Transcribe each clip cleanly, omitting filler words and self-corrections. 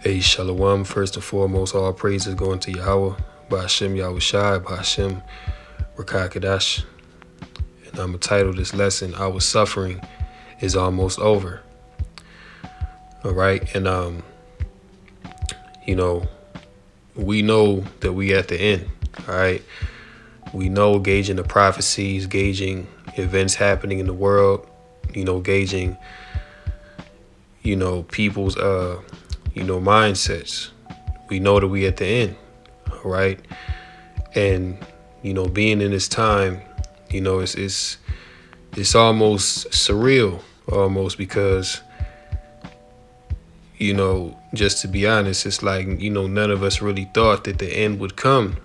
Hey, Shalom. First and foremost, all praises going to Yahweh, Ba'ashem Yahushai, Ba'ashem Rakakadash. And I'm going to title this lesson, Our Suffering is Almost Over. All right. And, we know that we at the end. All right. We know, gauging the prophecies, gauging events happening in the world, gauging, people's, mindsets. We know that we at the end, all right? And, being in this time, it's almost surreal, almost, because, just to be honest, it's like, none of us really thought that the end would come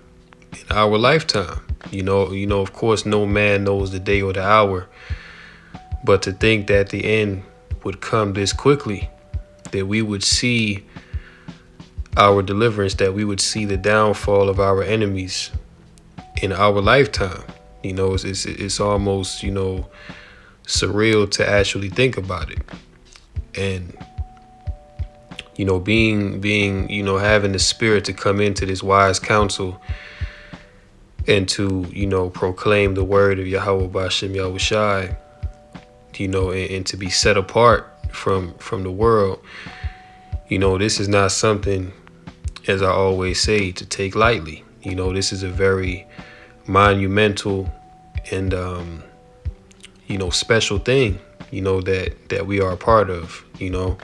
in our lifetime. Of course, no man knows the day or the hour, but to think that the end would come this quickly, that we would see our deliverance, that we would see the downfall of our enemies in our lifetime. It's almost, surreal to actually think about it. And, being, having the spirit to come into this wise counsel and to, proclaim the word of Yahweh Ba'ashem Yahushai, and to be set apart from the world. This is not something, as I always say, to take lightly. This is a very monumental and, special thing, that we are a part of, and,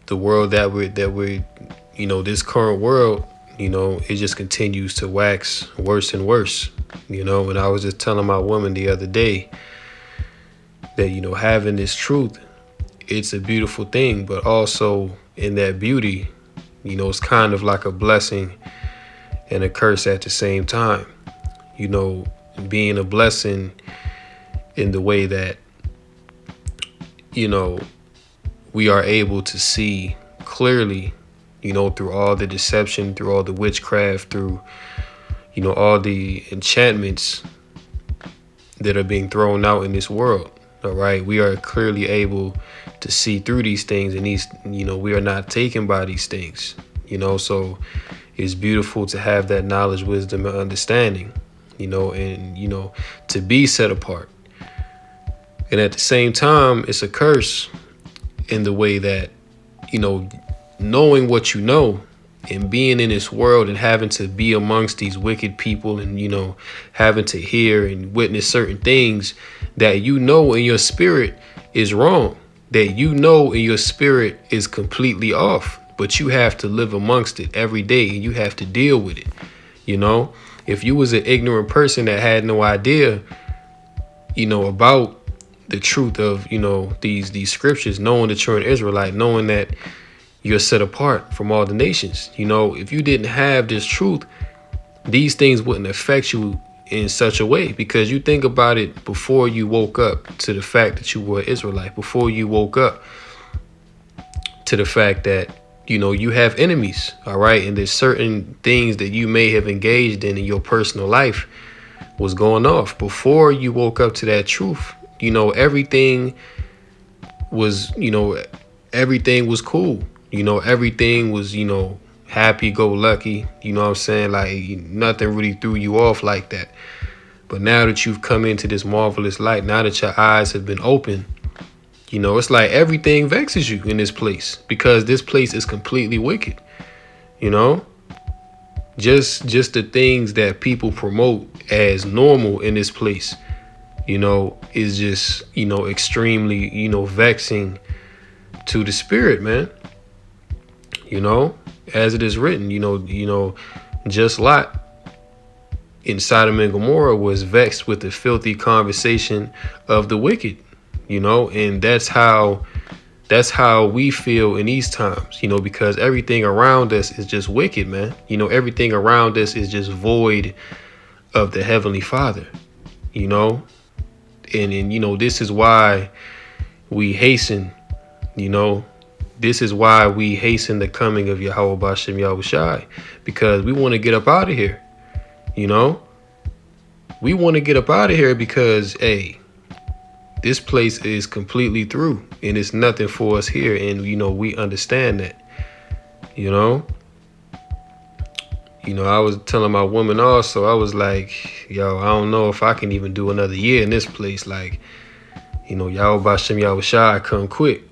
the world that we're, this current world, it just continues to wax worse and worse, and I was just telling my woman the other day that, having this truth, it's a beautiful thing, but also in that beauty, it's kind of like a blessing and a curse at the same time. Being a blessing in the way that, we are able to see clearly, through all the deception, through all the witchcraft, through, all the enchantments that are being thrown out in this world. All right. We are clearly able to see through these things, and we are not taken by these things, so it's beautiful to have that knowledge, wisdom, and understanding, and, to be set apart. And at the same time, it's a curse in the way that, knowing what you know and being in this world and having to be amongst these wicked people and, having to hear and witness certain things that in your spirit is wrong, that in your spirit is completely off, but you have to live amongst it every day and you have to deal with it. If you was an ignorant person that had no idea, about the truth of, these scriptures, knowing that you're an Israelite, knowing that you're set apart from all the nations, if you didn't have this truth, these things wouldn't affect you in such a way, because you think about it before you woke up to the fact that you were an Israelite, before you woke up to the fact that, you have enemies. All right. And there's certain things that you may have engaged in your personal life was going off before you woke up to that truth. Everything was, everything was cool. Everything was, happy go lucky. You know what I'm saying? Like nothing really threw you off like that. But now that you've come into this marvelous light, now that your eyes have been opened, it's like everything vexes you in this place, because this place is completely wicked. Just the things that people promote as normal in this place, is just, extremely, vexing to the spirit, man. As it is written, just Lot in Sodom and Gomorrah was vexed with the filthy conversation of the wicked, and that's how we feel in these times, because everything around us is just wicked, man. Everything around us is just void of the Heavenly Father, and this is why we hasten, this is why we hasten the coming of Yahweh Ba'ashem Yahushai, because we want to get up out of here. We want to get up out of here because, hey, This place is completely through, and it's nothing for us here. And, we understand that, you know. I was telling my woman also, I was like, yo, I don't know if I can even do another year in this place. Like, y'all Bashem Yahushai come quick.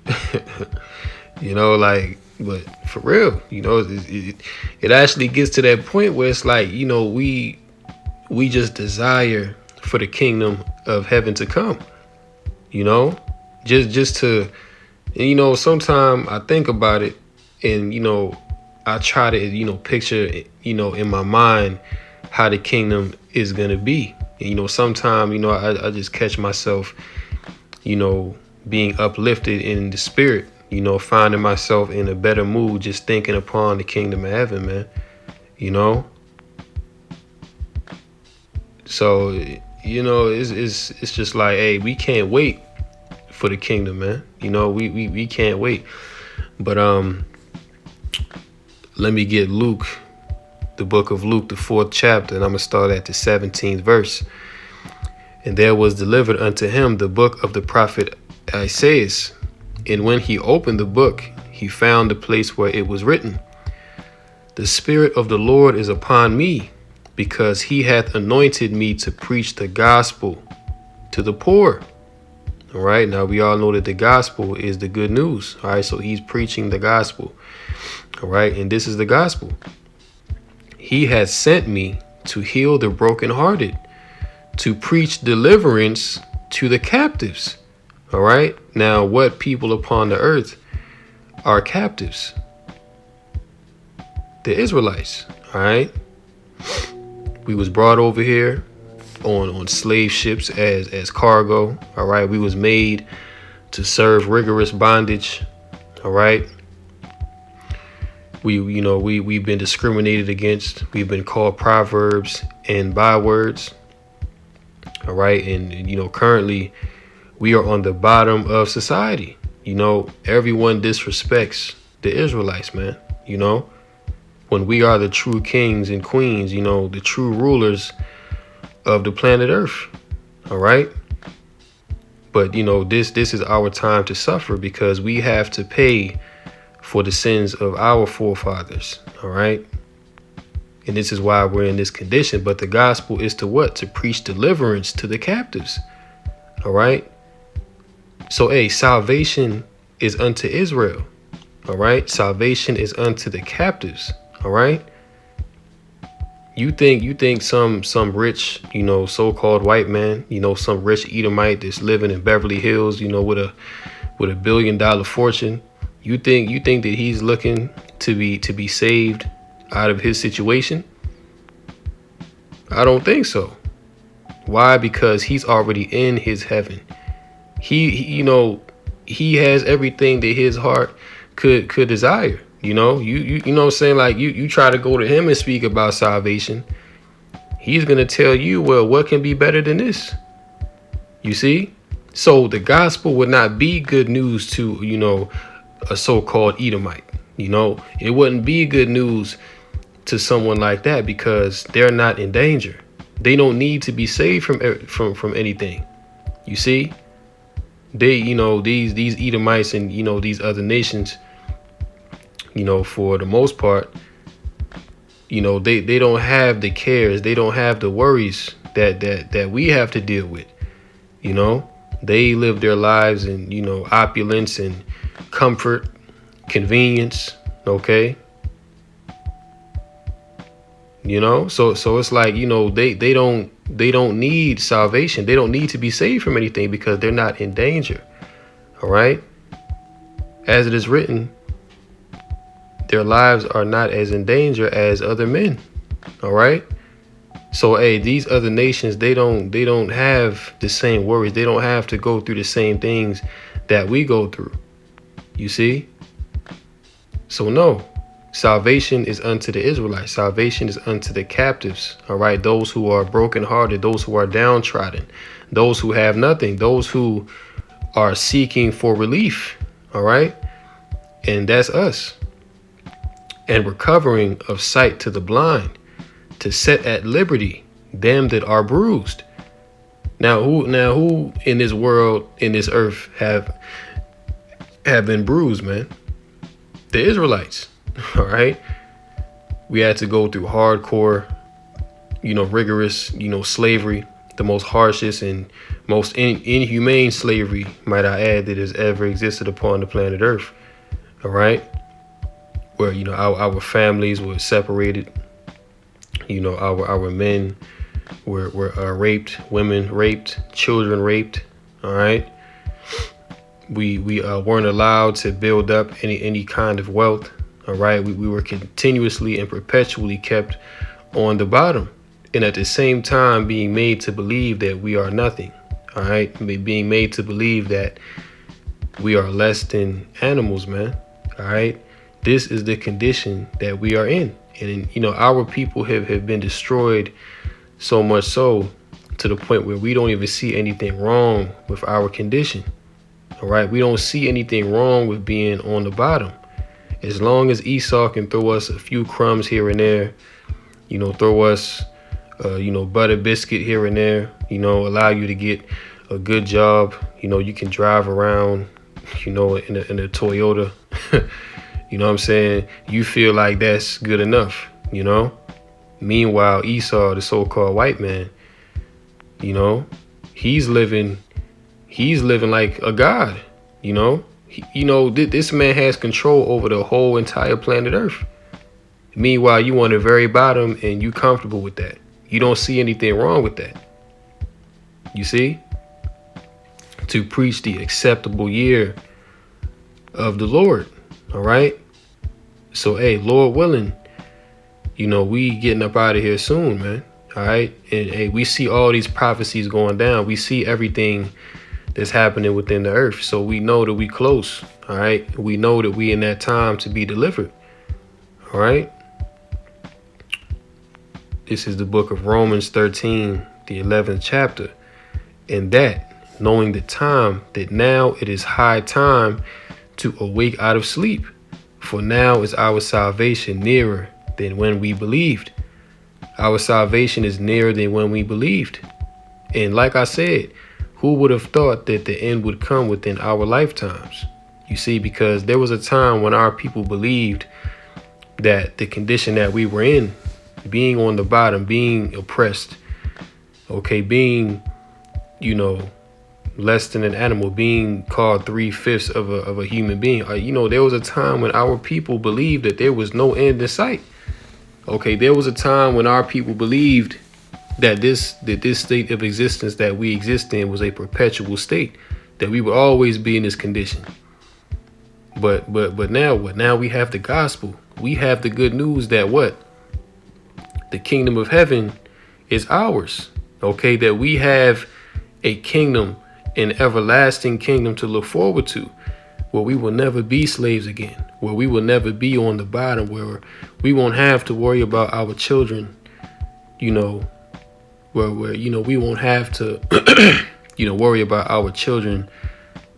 But for real, it actually gets to that point where it's like, we just desire for the kingdom of heaven to come, just to, sometimes I think about it and, I try to, picture, in my mind how the kingdom is going to be. And, sometimes, I just catch myself, being uplifted in the spirit, finding myself in a better mood, just thinking upon the kingdom of heaven, man, So, it's just like, hey, we can't wait for the kingdom, man. We can't wait. But, let me get Luke, the book of Luke, the 4th chapter, and I'm going to start at the 17th verse. And there was delivered unto him the book of the prophet Isaiah. And when he opened the book, he found the place where it was written, the Spirit of the Lord is upon me, because he hath anointed me to preach the gospel to the poor. All right. Now, we all know that the gospel is the good news. All right. So he's preaching the gospel. All right. And this is the gospel. He has sent me to heal the brokenhearted, to preach deliverance to the captives. All right. Now, what people upon the earth are captives? The Israelites. All right. We was brought over here on slave ships as cargo. All right. We was made to serve rigorous bondage. All right. We've been discriminated against. We've been called proverbs and bywords. All right. And, currently we are on the bottom of society. Everyone disrespects the Israelites, man. When we are the true kings and queens, the true rulers of the planet Earth. All right. But, this is our time to suffer, because we have to pay for the sins of our forefathers. All right. And this is why we're in this condition. But the gospel is to what? To preach deliverance to the captives. All right. So, hey, salvation is unto Israel. All right. Salvation is unto the captives. All right. You think some rich, so-called white man, some rich Edomite that's living in Beverly Hills, with a $1 billion fortune. You think that he's looking to be saved out of his situation? I don't think so. Why? Because he's already in his heaven. He has everything that his heart could desire. You know what I'm saying? Like you try to go to him and speak about salvation. He's going to tell you, well, what can be better than this? You see? So the gospel would not be good news to, a so-called Edomite. It wouldn't be good news to someone like that, because they're not in danger. They don't need to be saved from anything. You see? They, these Edomites and, these other nations, for the most part, they don't have the cares. They don't have the worries that we have to deal with. They live their lives in, opulence and comfort, convenience. Okay. So it's like, they don't need salvation. They don't need to be saved from anything, because they're not in danger. All right. As it is written, their lives are not as in danger as other men. All right. So, hey, these other nations, they don't have the same worries. They don't have to go through the same things that we go through. You see? So, no, salvation is unto the Israelites. Salvation is unto the captives. All right. Those who are brokenhearted, those who are downtrodden, those who have nothing, those who are seeking for relief. All right. And that's us. And recovering of sight to the blind, to set at liberty them that are bruised. Now who in this world, in this earth, have been bruised, man? The Israelites. All right. We had to go through hardcore, rigorous, slavery, the most harshest and most inhumane slavery, might I add, that has ever existed upon the planet Earth. All right. Where, our families were separated. Our men were raped, women raped, children raped. All right. We weren't allowed to build up any kind of wealth. All right. We were continuously and perpetually kept on the bottom, and at the same time being made to believe that we are nothing. All right. Being made to believe that we are less than animals, man. All right. This is the condition that we are in. And, our people have been destroyed so much so to the point where we don't even see anything wrong with our condition. All right. We don't see anything wrong with being on the bottom. As long as Esau can throw us a few crumbs here and there, throw us, butter biscuit here and there, allow you to get a good job. You can drive around, in a Toyota. You know what I'm saying? You feel like that's good enough, Meanwhile, Esau, the so-called white man, he's living like a god, This man has control over the whole entire planet Earth. Meanwhile, you on the very bottom and you comfortable with that. You don't see anything wrong with that. You see? To preach the acceptable year of the Lord. All right. So, hey, Lord willing, we getting up out of here soon, man. All right. And hey, we see all these prophecies going down. We see everything that's happening within the earth. So we know that we close. All right. We know that we in that time to be delivered. All right. This is the book of Romans 13, the 11th chapter. And that, knowing the time, that now it is high time to awake out of sleep. For now is our salvation nearer than when we believed. Our salvation is nearer than when we believed. And like I said, who would have thought that the end would come within our lifetimes? You see, because there was a time when our people believed that the condition that we were in, being on the bottom, being oppressed, being, less than an animal, being called 3/5 of a human being. There was a time when our people believed that there was no end in sight. There was a time when our people believed that this state of existence that we exist in was a perpetual state, that we would always be in this condition. But now what? Now we have the gospel. We have the good news that what? The kingdom of heaven is ours. That we have a kingdom, an everlasting kingdom to look forward to, where we will never be slaves again, where we will never be on the bottom, where we won't have to worry about our children, where we won't have to, worry about our children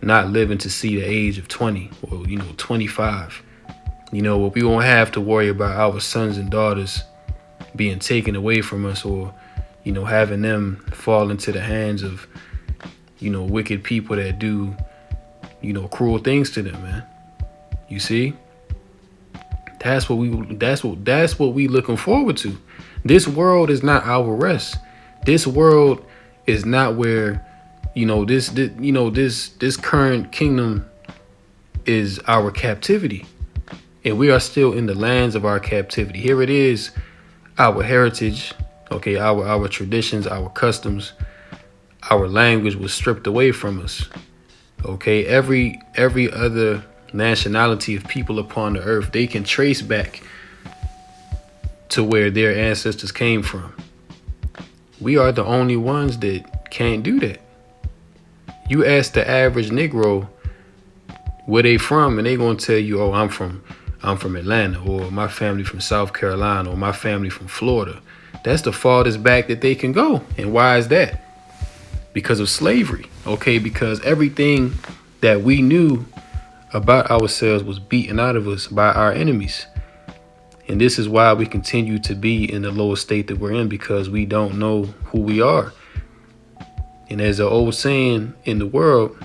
not living to see the age of 20 or, 25, where we won't have to worry about our sons and daughters being taken away from us, or, having them fall into the hands of, wicked people that do, cruel things to them, man. You see? That's what we looking forward to. This world is not our rest. This world is not where, this current kingdom is our captivity. And we are still in the lands of our captivity. Here it is, our heritage, our traditions, our customs, our language was stripped away from us. Every other nationality of people upon the earth, they can trace back to where their ancestors came from. We are the only ones that can't do that. You ask the average Negro where they from, and they gonna tell you, oh, I'm from Atlanta, or my family from South Carolina, or my family from Florida. That's the farthest back that they can go. And why is that? Because of slavery. Because everything that we knew about ourselves was beaten out of us by our enemies. And this is why we continue to be in the lowest state that we're in, because we don't know who we are. And there's an old saying in the world,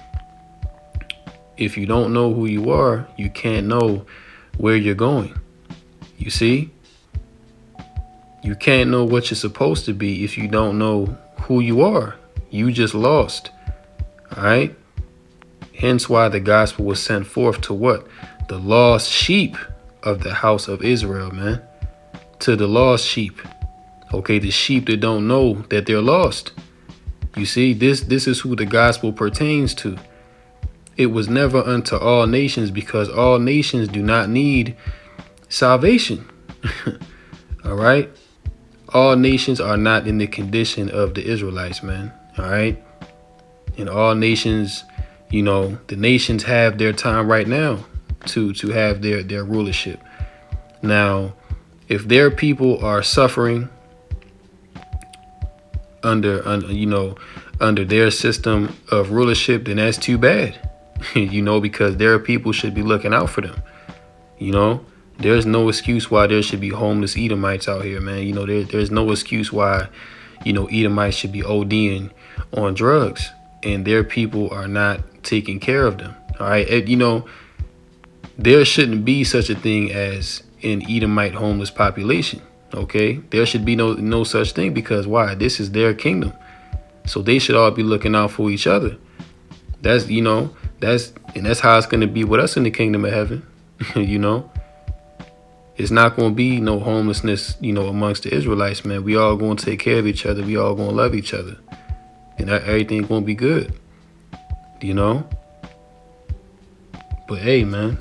if you don't know who you are, you can't know where you're going. You see? You can't know what you're supposed to be if you don't know who you are. You just lost. All right? Hence why the gospel was sent forth to what? The lost sheep of the house of Israel, man. To the lost sheep. Okay, the sheep that don't know that they're lost. You see, this is who the gospel pertains to. It was never unto all nations, because all nations do not need salvation. All right? All nations are not in the condition of the Israelites, man. All right? And all nations, the nations have their time right now to have their rulership. Now, if their people are suffering under their system of rulership, then that's too bad. Because their people should be looking out for them. There's no excuse why there should be homeless Edomites out here, man. There's no excuse why, Edomites should be ODing on drugs and their people are not taking care of them. All right. There shouldn't be such a thing as an Edomite homeless population. Okay. There should be no such thing, because why? This is their kingdom. So they should all be looking out for each other. That's how it's going to be with us in the kingdom of heaven. It's not going to be no homelessness, amongst the Israelites, man. We all going to take care of each other. We all going to love each other. And everything going to be good. But hey, man,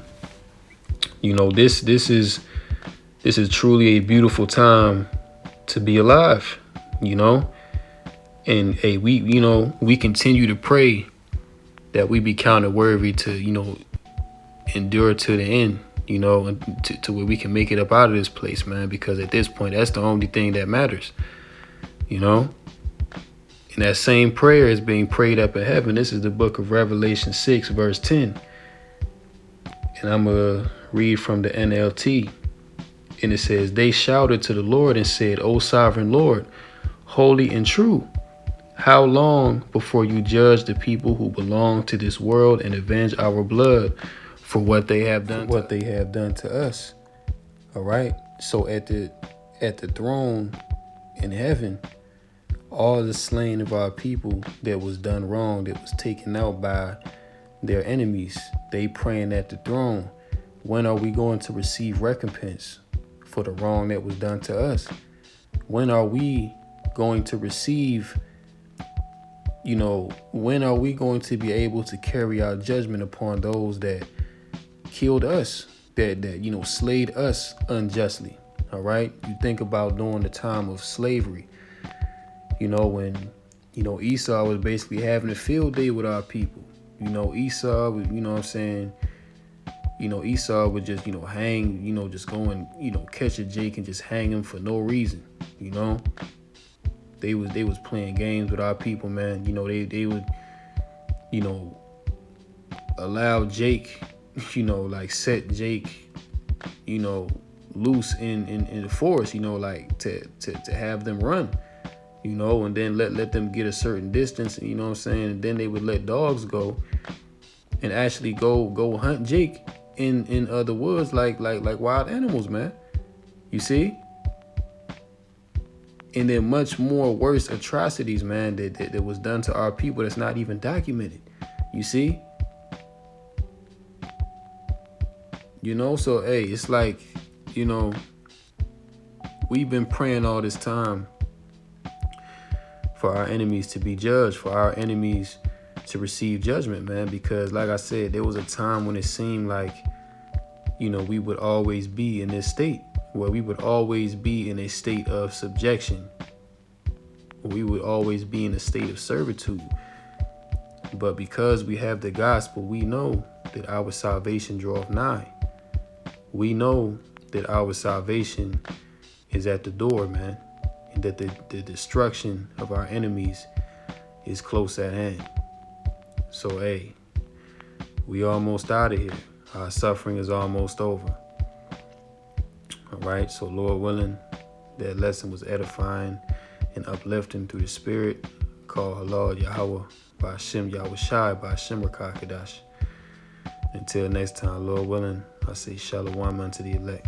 this is truly a beautiful time to be alive, And hey, we continue to pray that we be counted worthy to, endure to the end, and to where we can make it up out of this place, man. Because at this point, that's the only thing that matters, And that same prayer is being prayed up in heaven. This is the book of Revelation 6, verse 10. And I'm going to read from the NLT. And it says, they shouted to the Lord and said, O sovereign Lord, holy and true, how long before you judge the people who belong to this world and avenge our blood for what they have done to us? All right. So at the throne in heaven, all the slain of our people that was done wrong, that was taken out by their enemies, they praying at the throne, when are we going to receive recompense for the wrong that was done to us? When are we going to receive, when are we going to be able to carry out judgment upon those that killed us, that slayed us unjustly? All right. You think about during the time of slavery, when, Esau was basically having a field day with our people. Esau was, Esau would just, hang, just go and, catch a Jake and just hang him for no reason. They was playing games with our people, man. They would, allow Jake, set Jake, loose in the forest, to have them run. And then let them get a certain distance, and then they would let dogs go and actually go hunt Jake in the woods like wild animals, man. You see? And then much more worse atrocities, man, that was done to our people that's not even documented. You see? So hey, it's like, we've been praying all this time for our enemies to be judged, for our enemies to receive judgment, man. Because like I said, there was a time when it seemed like, we would always be in this state, where we would always be in a state of subjection. We would always be in a state of servitude. But because we have the gospel, we know that our salvation draweth nigh. We know that our salvation is at the door, man. And that the destruction of our enemies is close at hand. So, hey, we almost out of here. Our suffering is almost over. All right, so Lord willing, that lesson was edifying and uplifting through the Spirit. call Halal Yahweh by Hashem Yahweh Shai by Hashem Rakakadash. Until next time, Lord willing, I say shalom unto the elect.